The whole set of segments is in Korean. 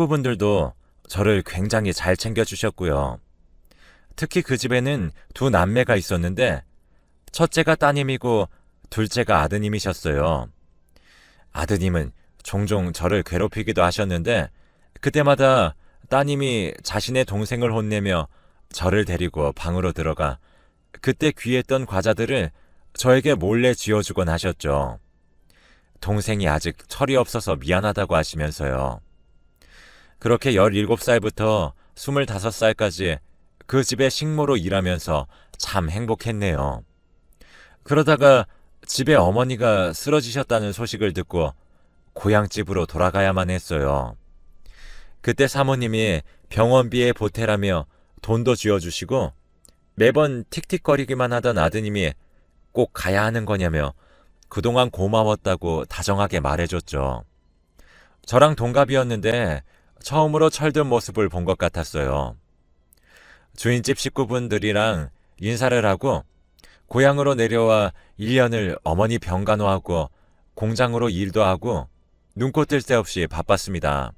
식구분들도 저를 굉장히 잘 챙겨주셨고요. 특히 그 집에는 두 남매가 있었는데 첫째가 따님이고 둘째가 아드님이셨어요. 아드님은 종종 저를 괴롭히기도 하셨는데 그때마다 따님이 자신의 동생을 혼내며 저를 데리고 방으로 들어가 그때 귀했던 과자들을 저에게 몰래 쥐어주곤 하셨죠. 동생이 아직 철이 없어서 미안하다고 하시면서요. 그렇게 17살부터 25살까지 그 집의 식모로 일하면서 참 행복했네요. 그러다가 집에 어머니가 쓰러지셨다는 소식을 듣고 고향집으로 돌아가야만 했어요. 그때 사모님이 병원비에 보태라며 돈도 쥐어주시고 매번 틱틱거리기만 하던 아드님이 꼭 가야 하는 거냐며 그동안 고마웠다고 다정하게 말해줬죠. 저랑 동갑이었는데 처음으로 철든 모습을 본 것 같았어요. 주인집 식구분들이랑 인사를 하고 고향으로 내려와 1년을 어머니 병간호하고 공장으로 일도 하고 눈코 뜰 새 없이 바빴습니다.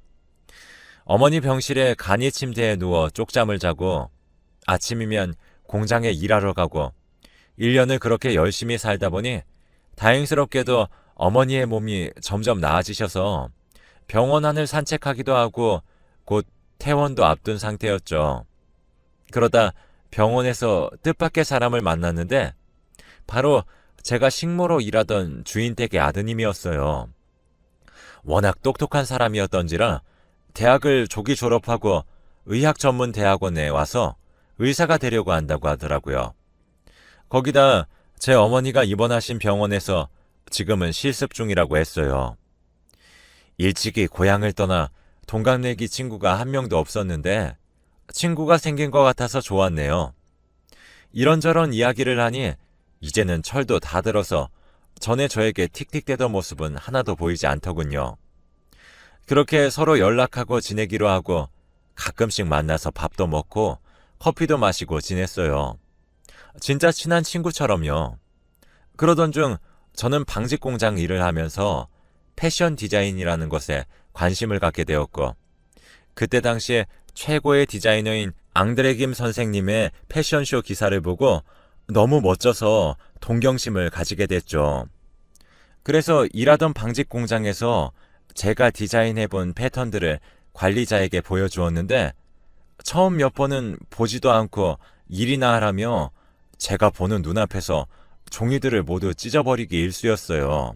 어머니 병실에 간이 침대에 누워 쪽잠을 자고 아침이면 공장에 일하러 가고 1년을 그렇게 열심히 살다 보니 다행스럽게도 어머니의 몸이 점점 나아지셔서 병원 안을 산책하기도 하고 곧 퇴원도 앞둔 상태였죠. 그러다 병원에서 뜻밖의 사람을 만났는데 바로 제가 식모로 일하던 주인 댁의 아드님이었어요. 워낙 똑똑한 사람이었던지라 대학을 조기 졸업하고 의학전문대학원에 와서 의사가 되려고 한다고 하더라고요. 거기다 제 어머니가 입원하신 병원에서 지금은 실습 중이라고 했어요. 일찍이 고향을 떠나 동갑내기 친구가 한 명도 없었는데 친구가 생긴 것 같아서 좋았네요. 이런저런 이야기를 하니 이제는 철도 다 들어서 전에 저에게 틱틱대던 모습은 하나도 보이지 않더군요. 그렇게 서로 연락하고 지내기로 하고 가끔씩 만나서 밥도 먹고 커피도 마시고 지냈어요. 진짜 친한 친구처럼요. 그러던 중 저는 방직 공장 일을 하면서 패션 디자인이라는 것에 관심을 갖게 되었고 그때 당시에 최고의 디자이너인 앙드레 김 선생님의 패션쇼 기사를 보고 너무 멋져서 동경심을 가지게 됐죠. 그래서 일하던 방직 공장에서 제가 디자인해본 패턴들을 관리자에게 보여주었는데 처음 몇 번은 보지도 않고 일이나 하라며 제가 보는 눈앞에서 종이들을 모두 찢어버리기 일쑤였어요.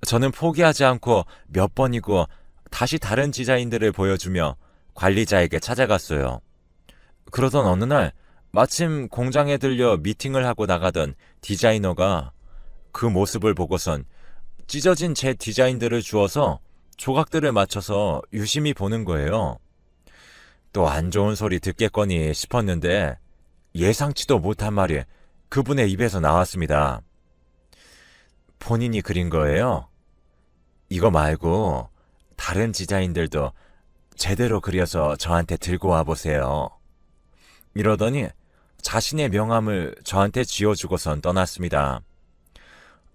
저는 포기하지 않고 몇 번이고 다시 다른 디자인들을 보여주며 관리자에게 찾아갔어요. 그러던 어느 날 마침 공장에 들려 미팅을 하고 나가던 디자이너가 그 모습을 보고선 찢어진 제 디자인들을 주어서 조각들을 맞춰서 유심히 보는 거예요. 또 안 좋은 소리 듣겠거니 싶었는데 예상치도 못한 말이 그분의 입에서 나왔습니다. 본인이 그린 거예요? 이거 말고 다른 디자인들도 제대로 그려서 저한테 들고 와보세요. 이러더니 자신의 명함을 저한테 쥐어주고선 떠났습니다.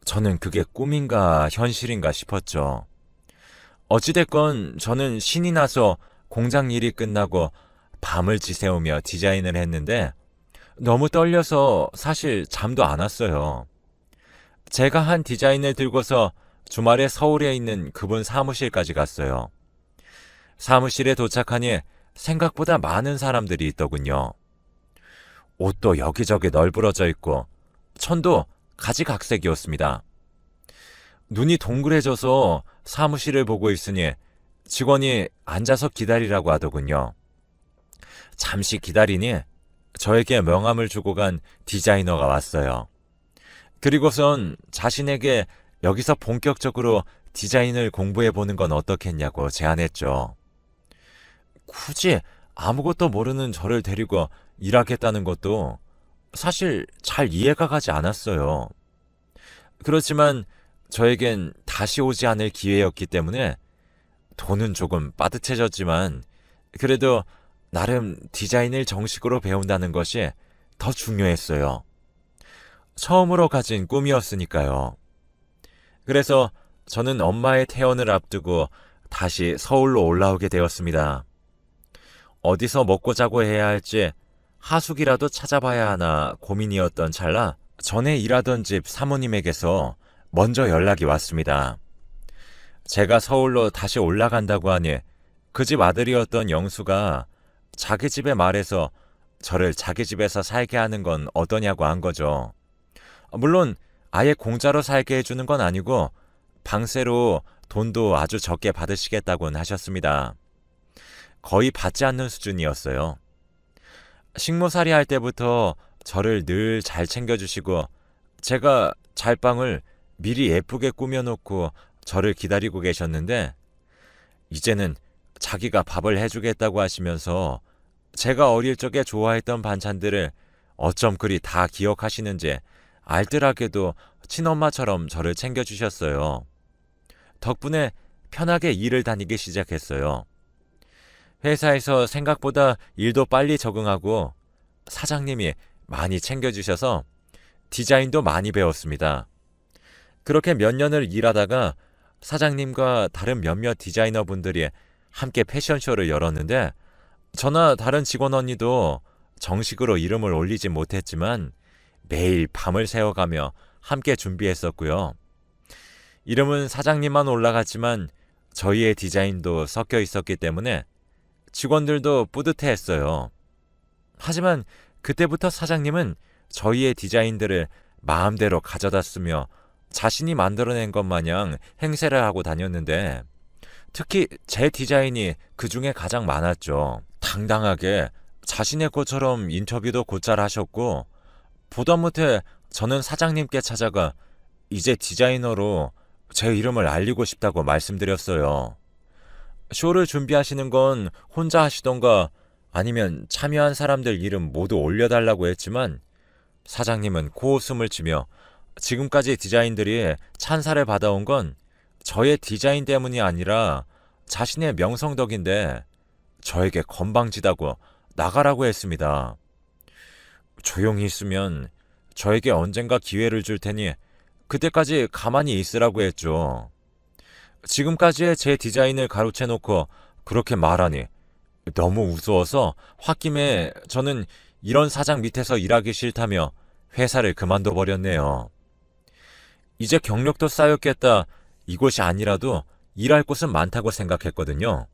저는 그게 꿈인가 현실인가 싶었죠. 어찌됐건 저는 신이 나서 공장 일이 끝나고 밤을 지새우며 디자인을 했는데 너무 떨려서 사실 잠도 안 왔어요. 제가 한 디자인을 들고서 주말에 서울에 있는 그분 사무실까지 갔어요. 사무실에 도착하니 생각보다 많은 사람들이 있더군요. 옷도 여기저기 널브러져 있고 천도 가지각색이었습니다. 눈이 동그래져서 사무실을 보고 있으니 직원이 앉아서 기다리라고 하더군요. 잠시 기다리니 저에게 명함을 주고 간 디자이너가 왔어요. 그리고선 자신에게 여기서 본격적으로 디자인을 공부해보는 건 어떻겠냐고 제안했죠. 굳이 아무것도 모르는 저를 데리고 일하겠다는 것도 사실 잘 이해가 가지 않았어요. 그렇지만 저에겐 다시 오지 않을 기회였기 때문에 돈은 조금 빠듯해졌지만 그래도 나름 디자인을 정식으로 배운다는 것이 더 중요했어요. 처음으로 가진 꿈이었으니까요. 그래서 저는 엄마의 퇴원을 앞두고 다시 서울로 올라오게 되었습니다. 어디서 먹고 자고 해야 할지 하숙이라도 찾아봐야 하나 고민이었던 찰나 전에 일하던 집 사모님에게서 먼저 연락이 왔습니다. 제가 서울로 다시 올라간다고 하니 그 집 아들이었던 영수가 자기 집에 말해서 저를 자기 집에서 살게 하는 건 어떠냐고 한 거죠. 물론 아예 공짜로 살게 해주는 건 아니고 방세로 돈도 아주 적게 받으시겠다고는 하셨습니다. 거의 받지 않는 수준이었어요. 식모살이 할 때부터 저를 늘 잘 챙겨주시고 제가 잘 방을 미리 예쁘게 꾸며놓고 저를 기다리고 계셨는데 이제는 자기가 밥을 해주겠다고 하시면서 제가 어릴 적에 좋아했던 반찬들을 어쩜 그리 다 기억하시는지 알뜰하게도 친엄마처럼 저를 챙겨주셨어요. 덕분에 편하게 일을 다니기 시작했어요. 회사에서 생각보다 일도 빨리 적응하고 사장님이 많이 챙겨주셔서 디자인도 많이 배웠습니다. 그렇게 몇 년을 일하다가 사장님과 다른 몇몇 디자이너분들이 함께 패션쇼를 열었는데 저나 다른 직원 언니도 정식으로 이름을 올리진 못했지만 매일 밤을 새워가며 함께 준비했었고요. 이름은 사장님만 올라갔지만 저희의 디자인도 섞여 있었기 때문에 직원들도 뿌듯해했어요. 하지만 그때부터 사장님은 저희의 디자인들을 마음대로 가져다 쓰며 자신이 만들어낸 것 마냥 행세를 하고 다녔는데 특히 제 디자인이 그 중에 가장 많았죠. 당당하게 자신의 것처럼 인터뷰도 곧잘 하셨고 보다 못해 저는 사장님께 찾아가 이제 디자이너로 제 이름을 알리고 싶다고 말씀드렸어요. 쇼를 준비하시는 건 혼자 하시던가 아니면 참여한 사람들 이름 모두 올려달라고 했지만 사장님은 코웃음을 치며 지금까지 디자인들이 찬사를 받아온 건 저의 디자인 때문이 아니라 자신의 명성 덕인데 저에게 건방지다고 나가라고 했습니다. 조용히 있으면 저에게 언젠가 기회를 줄 테니 그때까지 가만히 있으라고 했죠. 지금까지의 제 디자인을 가로채놓고 그렇게 말하니 너무 우스워서 홧김에 저는 이런 사장 밑에서 일하기 싫다며 회사를 그만둬 버렸네요. 이제 경력도 쌓였겠다. 이곳이 아니라도 일할 곳은 많다고 생각했거든요.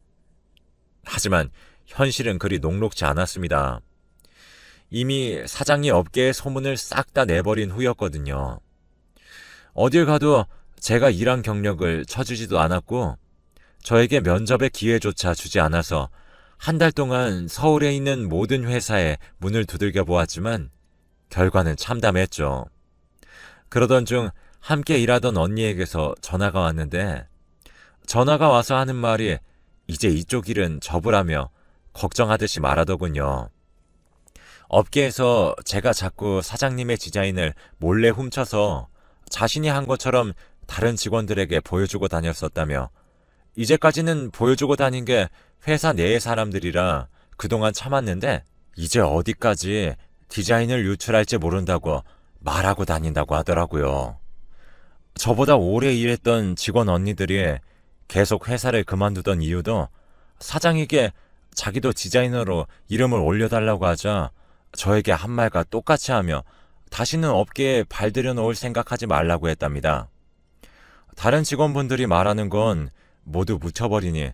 하지만 현실은 그리 녹록지 않았습니다. 이미 사장이 업계의 소문을 싹 다 내버린 후였거든요. 어딜 가도 제가 일한 경력을 쳐주지도 않았고 저에게 면접의 기회조차 주지 않아서 한 달 동안 서울에 있는 모든 회사에 문을 두들겨 보았지만 결과는 참담했죠. 그러던 중 함께 일하던 언니에게서 전화가 왔는데 전화가 와서 하는 말이 이제 이쪽 일은 접으라며 걱정하듯이 말하더군요. 업계에서 제가 자꾸 사장님의 디자인을 몰래 훔쳐서 자신이 한 것처럼 다른 직원들에게 보여주고 다녔었다며 이제까지는 보여주고 다닌 게 회사 내의 사람들이라 그동안 참았는데 이제 어디까지 디자인을 유출할지 모른다고 말하고 다닌다고 하더라고요. 저보다 오래 일했던 직원 언니들이 계속 회사를 그만두던 이유도 사장에게 자기도 디자이너로 이름을 올려달라고 하자 저에게 한 말과 똑같이 하며 다시는 업계에 발들여 놓을 생각하지 말라고 했답니다. 다른 직원분들이 말하는 건 모두 묻혀버리니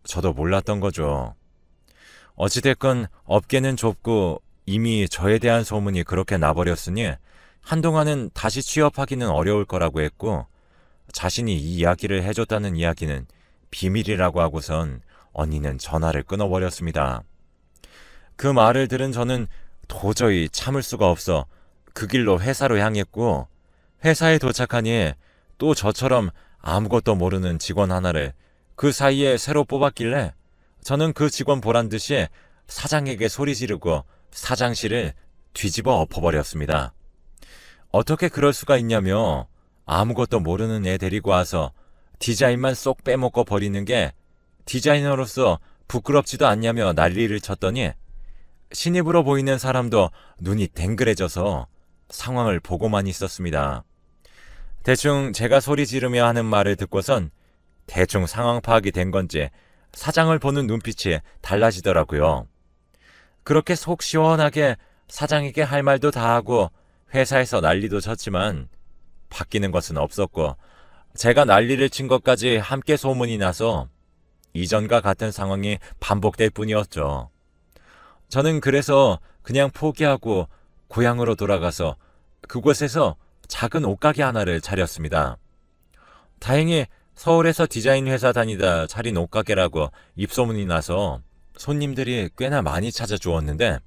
저도 몰랐던 거죠. 어찌됐건 업계는 좁고 이미 저에 대한 소문이 그렇게 나버렸으니 한동안은 다시 취업하기는 어려울 거라고 했고 자신이 이 이야기를 해줬다는 이야기는 비밀이라고 하고선 언니는 전화를 끊어버렸습니다. 그 말을 들은 저는 도저히 참을 수가 없어 그 길로 회사로 향했고 회사에 도착하니 또 저처럼 아무것도 모르는 직원 하나를 그 사이에 새로 뽑았길래 저는 그 직원 보란 듯이 사장에게 소리 지르고 사장실을 뒤집어 엎어버렸습니다. 어떻게 그럴 수가 있냐며 아무것도 모르는 애 데리고 와서 디자인만 쏙 빼먹고 버리는 게 디자이너로서 부끄럽지도 않냐며 난리를 쳤더니 신입으로 보이는 사람도 눈이 댕그레져서 상황을 보고만 있었습니다. 대충 제가 소리 지르며 하는 말을 듣고선 대충 상황 파악이 된 건지 사장을 보는 눈빛이 달라지더라고요. 그렇게 속 시원하게 사장에게 할 말도 다 하고 회사에서 난리도 쳤지만 바뀌는 것은 없었고, 제가 난리를 친 것까지 함께 소문이 나서 이전과 같은 상황이 반복될 뿐이었죠. 저는 그래서 그냥 포기하고 고향으로 돌아가서 그곳에서 작은 옷가게 하나를 차렸습니다. 다행히 서울에서 디자인 회사 다니다 차린 옷가게라고 입소문이 나서 손님들이 꽤나 많이 찾아주었는데,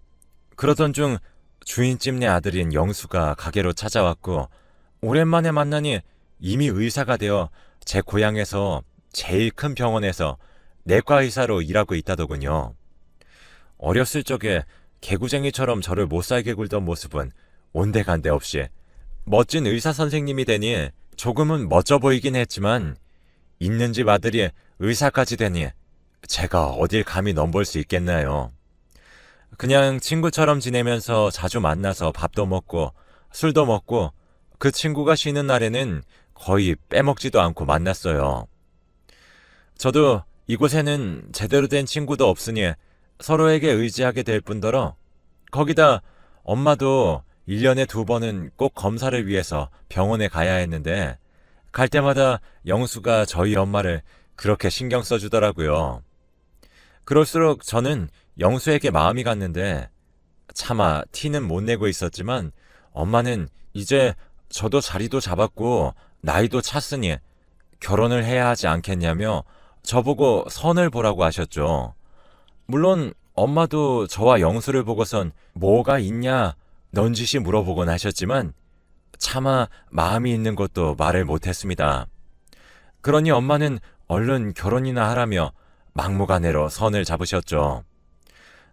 그러던 중 주인집 내 아들인 영수가 가게로 찾아왔고, 오랜만에 만나니 이미 의사가 되어 제 고향에서 제일 큰 병원에서 내과 의사로 일하고 있다더군요. 어렸을 적에 개구쟁이처럼 저를 못살게 굴던 모습은 온데간데 없이 멋진 의사 선생님이 되니 조금은 멋져 보이긴 했지만, 있는 집 아들이 의사까지 되니 제가 어딜 감히 넘볼 수 있겠나요. 그냥 친구처럼 지내면서 자주 만나서 밥도 먹고 술도 먹고, 그 친구가 쉬는 날에는 거의 빼먹지도 않고 만났어요. 저도 이곳에는 제대로 된 친구도 없으니 서로에게 의지하게 될 뿐더러, 거기다 엄마도 1년에 2번은 꼭 검사를 위해서 병원에 가야 했는데, 갈 때마다 영수가 저희 엄마를 그렇게 신경 써주더라고요. 그럴수록 저는 영수에게 마음이 갔는데, 차마 티는 못 내고 있었지만 엄마는 이제 저도 자리도 잡았고 나이도 찼으니 결혼을 해야 하지 않겠냐며 저보고 선을 보라고 하셨죠. 물론 엄마도 저와 영수를 보고선 뭐가 있냐 넌지시 물어보곤 하셨지만 차마 마음이 있는 것도 말을 못했습니다. 그러니 엄마는 얼른 결혼이나 하라며 막무가내로 선을 잡으셨죠.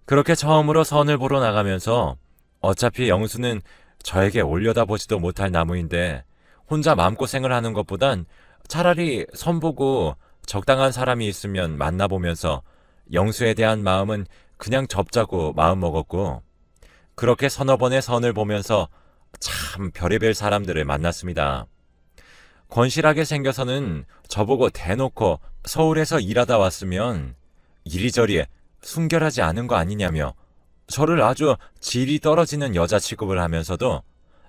그렇게 처음으로 선을 보러 나가면서 어차피 영수는 저에게 올려다보지도 못할 나무인데 혼자 마음고생을 하는 것보단 차라리 선 보고 적당한 사람이 있으면 만나보면서 영수에 대한 마음은 그냥 접자고 마음먹었고, 그렇게 서너 번의 선을 보면서 참 별의별 사람들을 만났습니다. 건실하게 생겨서는 저보고 대놓고 서울에서 일하다 왔으면 이리저리 순결하지 않은 거 아니냐며 저를 아주 질이 떨어지는 여자 취급을 하면서도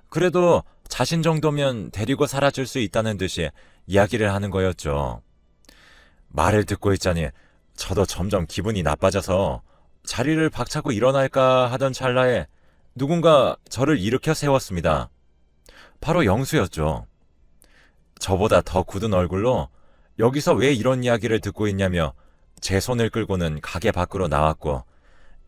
그래도 자신 정도면 데리고 살아줄 수 있다는 듯이 이야기를 하는 거였죠. 말을 듣고 있자니 저도 점점 기분이 나빠져서 자리를 박차고 일어날까 하던 찰나에 누군가 저를 일으켜 세웠습니다. 바로 영수였죠. 저보다 더 굳은 얼굴로 여기서 왜 이런 이야기를 듣고 있냐며 제 손을 끌고는 가게 밖으로 나왔고,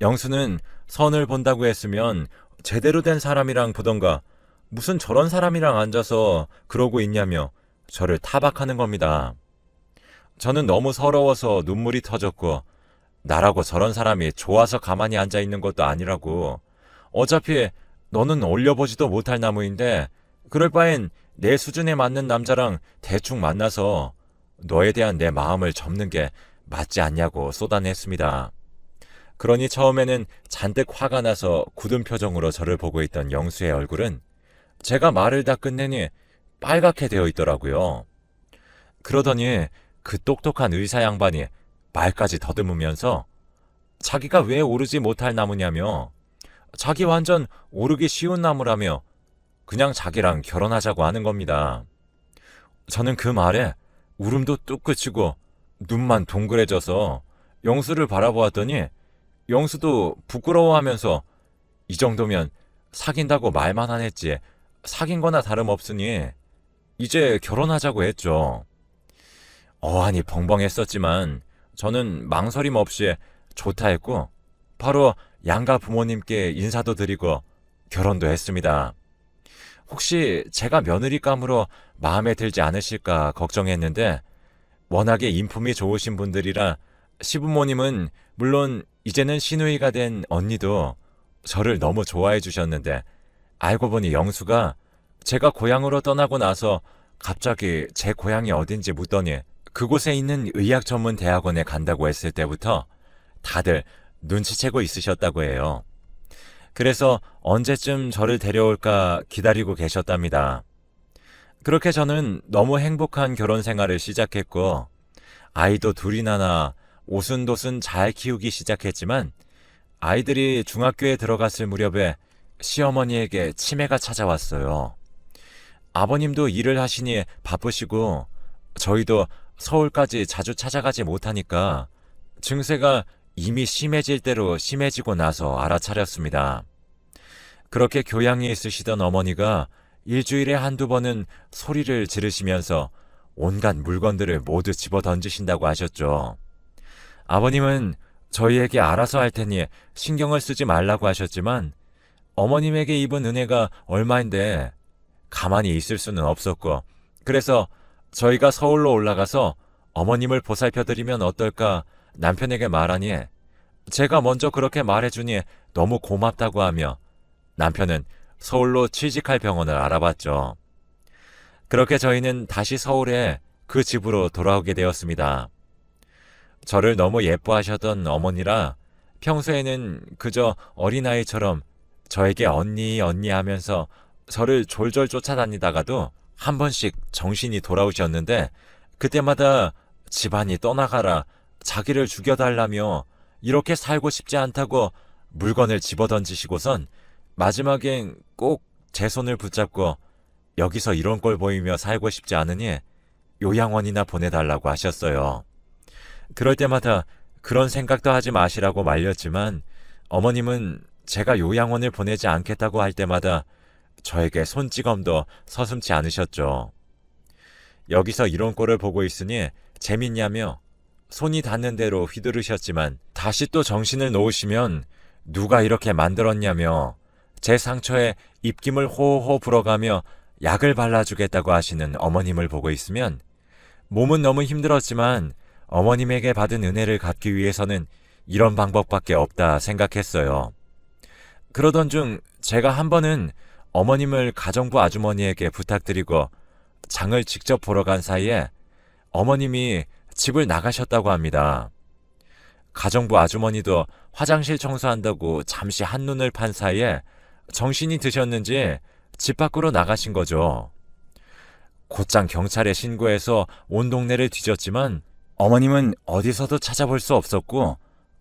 영수는 선을 본다고 했으면 제대로 된 사람이랑 보던가 무슨 저런 사람이랑 앉아서 그러고 있냐며 저를 타박하는 겁니다. 저는 너무 서러워서 눈물이 터졌고, 나라고 저런 사람이 좋아서 가만히 앉아 있는 것도 아니라고, 어차피 너는 올려보지도 못할 나무인데 그럴 바엔 내 수준에 맞는 남자랑 대충 만나서 너에 대한 내 마음을 접는 게 맞지 않냐고 쏟아냈습니다. 그러니 처음에는 잔뜩 화가 나서 굳은 표정으로 저를 보고 있던 영수의 얼굴은 제가 말을 다 끝내니 빨갛게 되어 있더라고요. 그러더니 그 똑똑한 의사 양반이 말까지 더듬으면서 자기가 왜 오르지 못할 나무냐며, 자기 완전 오르기 쉬운 나무라며 그냥 자기랑 결혼하자고 하는 겁니다. 저는 그 말에 울음도 뚝 그치고 눈만 동그래져서 영수를 바라보았더니 영수도 부끄러워하면서 이 정도면 사귄다고 말만 안 했지 사귄 거나 다름없으니 이제 결혼하자고 했죠. 어안이 벙벙했었지만 저는 망설임 없이 좋다 했고 바로 양가 부모님께 인사도 드리고 결혼도 했습니다. 혹시 제가 며느리감으로 마음에 들지 않으실까 걱정했는데 워낙에 인품이 좋으신 분들이라 시부모님은 물론 이제는 시누이가 된 언니도 저를 너무 좋아해 주셨는데, 알고 보니 영수가 제가 고향으로 떠나고 나서 갑자기 제 고향이 어딘지 묻더니 그곳에 있는 의학 전문 대학원에 간다고 했을 때부터 다들 눈치채고 있으셨다고 해요. 그래서 언제쯤 저를 데려올까 기다리고 계셨답니다. 그렇게 저는 너무 행복한 결혼 생활을 시작했고, 아이도 둘이나 낳아 오순도순 잘 키우기 시작했지만 아이들이 중학교에 들어갔을 무렵에 시어머니에게 치매가 찾아왔어요. 아버님도 일을 하시니 바쁘시고 저희도 서울까지 자주 찾아가지 못하니까 증세가 이미 심해질 대로 심해지고 나서 알아차렸습니다. 그렇게 교양이 있으시던 어머니가 일주일에 한두 번은 소리를 지르시면서 온갖 물건들을 모두 집어 던지신다고 하셨죠. 아버님은 저희에게 알아서 할 테니 신경을 쓰지 말라고 하셨지만 어머님에게 입은 은혜가 얼마인데 가만히 있을 수는 없었고, 그래서 저희가 서울로 올라가서 어머님을 보살펴드리면 어떨까 남편에게 말하니 제가 먼저 그렇게 말해주니 너무 고맙다고 하며 남편은 서울로 취직할 병원을 알아봤죠. 그렇게 저희는 다시 서울에 그 집으로 돌아오게 되었습니다. 저를 너무 예뻐하셨던 어머니라 평소에는 그저 어린아이처럼 저에게 언니 언니 하면서 저를 졸졸 쫓아다니다가도 한 번씩 정신이 돌아오셨는데 그때마다 집안이 떠나가라, 자기를 죽여달라며 이렇게 살고 싶지 않다고 물건을 집어던지시고선 마지막엔 꼭 제 손을 붙잡고 여기서 이런 꼴 보이며 살고 싶지 않으니 요양원이나 보내달라고 하셨어요. 그럴 때마다 그런 생각도 하지 마시라고 말렸지만 어머님은 제가 요양원을 보내지 않겠다고 할 때마다 저에게 손찌검도 서슴지 않으셨죠. 여기서 이런 꼴을 보고 있으니 재밌냐며 손이 닿는 대로 휘두르셨지만 다시 또 정신을 놓으시면 누가 이렇게 만들었냐며 제 상처에 입김을 호호 불어가며 약을 발라주겠다고 하시는 어머님을 보고 있으면 몸은 너무 힘들었지만 어머님에게 받은 은혜를 갚기 위해서는 이런 방법밖에 없다 생각했어요. 그러던 중 제가 한 번은 어머님을 가정부 아주머니에게 부탁드리고 장을 직접 보러 간 사이에 어머님이 집을 나가셨다고 합니다. 가정부 아주머니도 화장실 청소한다고 잠시 한눈을 판 사이에 정신이 드셨는지 집 밖으로 나가신 거죠. 곧장 경찰에 신고해서 온 동네를 뒤졌지만 어머님은 어디서도 찾아볼 수 없었고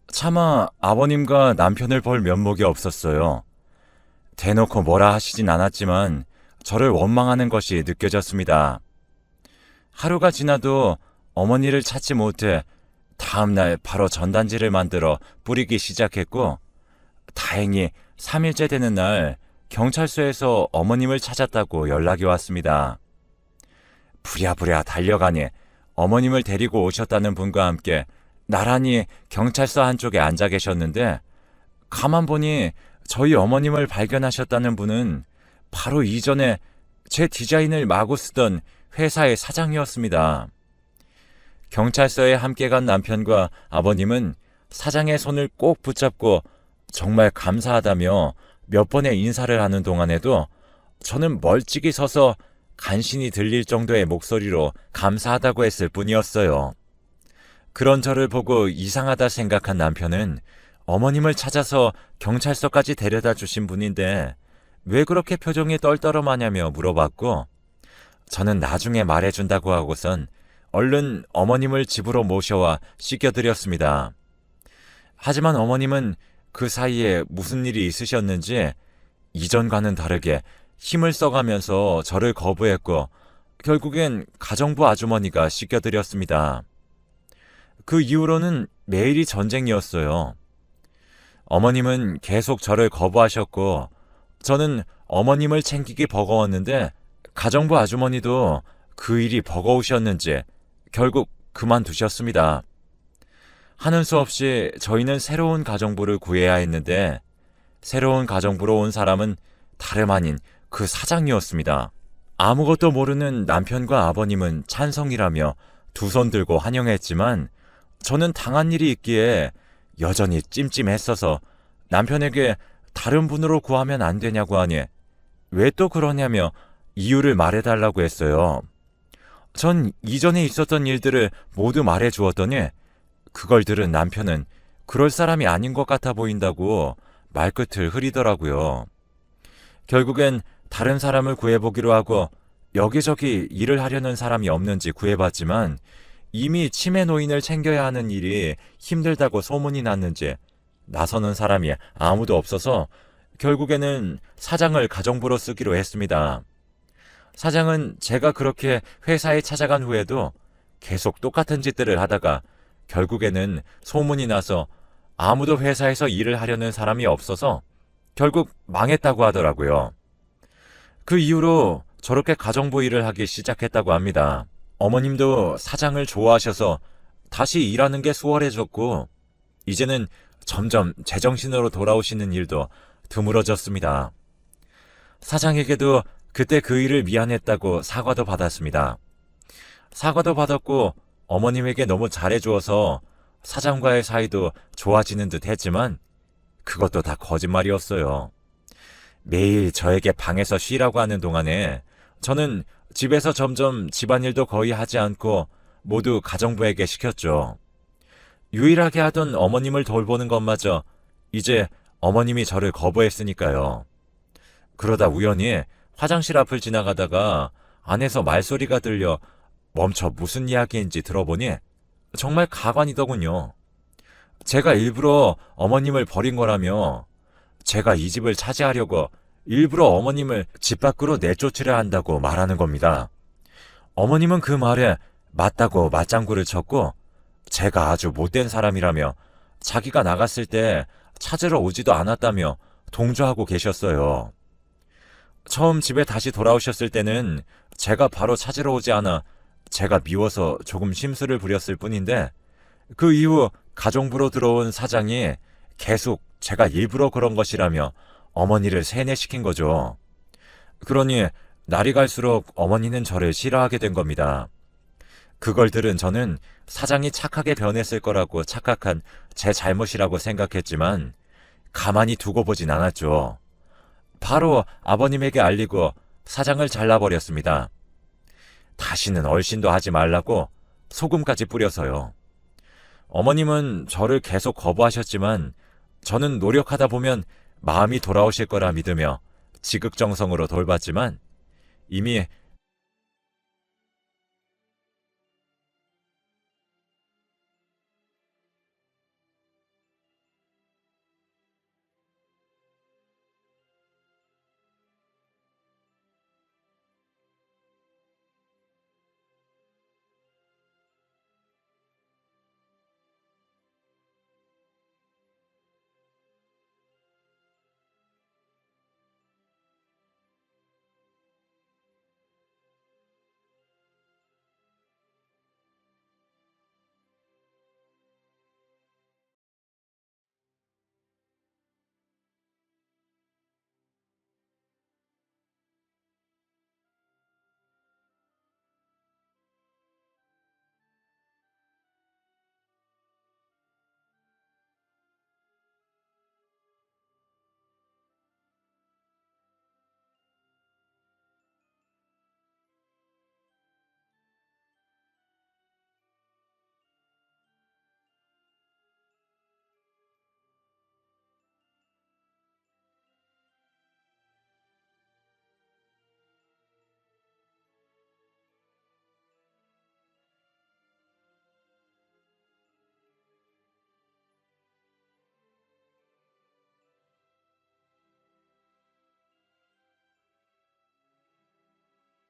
차마 아버님과 남편을 볼 면목이 없었어요. 대놓고 뭐라 하시진 않았지만 저를 원망하는 것이 느껴졌습니다. 하루가 지나도 어머니를 찾지 못해 다음날 바로 전단지를 만들어 뿌리기 시작했고 다행히 3일째 되는 날 경찰서에서 어머님을 찾았다고 연락이 왔습니다. 부랴부랴 달려가니 어머님을 데리고 오셨다는 분과 함께 나란히 경찰서 한쪽에 앉아 계셨는데 가만 보니 저희 어머님을 발견하셨다는 분은 바로 이전에 제 디자인을 마구 쓰던 회사의 사장이었습니다. 경찰서에 함께 간 남편과 아버님은 사장의 손을 꼭 붙잡고 정말 감사하다며 몇 번의 인사를 하는 동안에도 저는 멀찍이 서서 간신히 들릴 정도의 목소리로 감사하다고 했을 뿐이었어요. 그런 저를 보고 이상하다 생각한 남편은 어머님을 찾아서 경찰서까지 데려다 주신 분인데 왜 그렇게 표정이 떨떠름하냐며 물어봤고 저는 나중에 말해준다고 하고선 얼른 어머님을 집으로 모셔와 씻겨드렸습니다. 하지만 어머님은 그 사이에 무슨 일이 있으셨는지 이전과는 다르게 힘을 써가면서 저를 거부했고 결국엔 가정부 아주머니가 씻겨드렸습니다. 그 이후로는 매일이 전쟁이었어요. 어머님은 계속 저를 거부하셨고 저는 어머님을 챙기기 버거웠는데 가정부 아주머니도 그 일이 버거우셨는지 결국 그만두셨습니다. 하는 수 없이 저희는 새로운 가정부를 구해야 했는데 새로운 가정부로 온 사람은 다름 아닌 그 사장이었습니다. 아무것도 모르는 남편과 아버님은 찬성이라며 두 손 들고 환영했지만 저는 당한 일이 있기에 여전히 찜찜했어서 남편에게 다른 분으로 구하면 안 되냐고 하니 왜 또 그러냐며 이유를 말해달라고 했어요. 전 이전에 있었던 일들을 모두 말해주었더니 그걸 들은 남편은 그럴 사람이 아닌 것 같아 보인다고 말끝을 흐리더라고요. 결국엔 다른 사람을 구해보기로 하고 여기저기 일을 하려는 사람이 없는지 구해봤지만 이미 치매 노인을 챙겨야 하는 일이 힘들다고 소문이 났는지 나서는 사람이 아무도 없어서 결국에는 사장을 가정부로 쓰기로 했습니다. 사장은 제가 그렇게 회사에 찾아간 후에도 계속 똑같은 짓들을 하다가 결국에는 소문이 나서 아무도 회사에서 일을 하려는 사람이 없어서 결국 망했다고 하더라고요. 그 이후로 저렇게 가정부 일을 하기 시작했다고 합니다. 어머님도 사장을 좋아하셔서 다시 일하는 게 수월해졌고 이제는 점점 제정신으로 돌아오시는 일도 드물어졌습니다. 사장에게도 그때 그 일을 미안했다고 사과도 받았습니다. 사과도 받았고 어머님에게 너무 잘해주어서 사장과의 사이도 좋아지는 듯 했지만 그것도 다 거짓말이었어요. 매일 저에게 방에서 쉬라고 하는 동안에 저는 집에서 점점 집안일도 거의 하지 않고 모두 가정부에게 시켰죠. 유일하게 하던 어머님을 돌보는 것마저 이제 어머님이 저를 거부했으니까요. 그러다 우연히 화장실 앞을 지나가다가 안에서 말소리가 들려 멈춰 무슨 이야기인지 들어보니 정말 가관이더군요. 제가 일부러 어머님을 버린 거라며 제가 이 집을 차지하려고 일부러 어머님을 집 밖으로 내쫓으려 한다고 말하는 겁니다. 어머님은 그 말에 맞다고 맞장구를 쳤고 제가 아주 못된 사람이라며 자기가 나갔을 때 찾으러 오지도 않았다며 동조하고 계셨어요. 처음 집에 다시 돌아오셨을 때는 제가 바로 찾으러 오지 않아 제가 미워서 조금 심술을 부렸을 뿐인데 그 이후 가정부로 들어온 사장이 계속 제가 일부러 그런 것이라며 어머니를 세뇌시킨 거죠. 그러니 날이 갈수록 어머니는 저를 싫어하게 된 겁니다. 그걸 들은 저는 사장이 착하게 변했을 거라고 착각한 제 잘못이라고 생각했지만 가만히 두고 보진 않았죠. 바로 아버님에게 알리고 사장을 잘라버렸습니다. 다시는 얼씬도 하지 말라고 소금까지 뿌려서요. 어머님은 저를 계속 거부하셨지만 저는 노력하다 보면 마음이 돌아오실 거라 믿으며 지극정성으로 돌봤지만 이미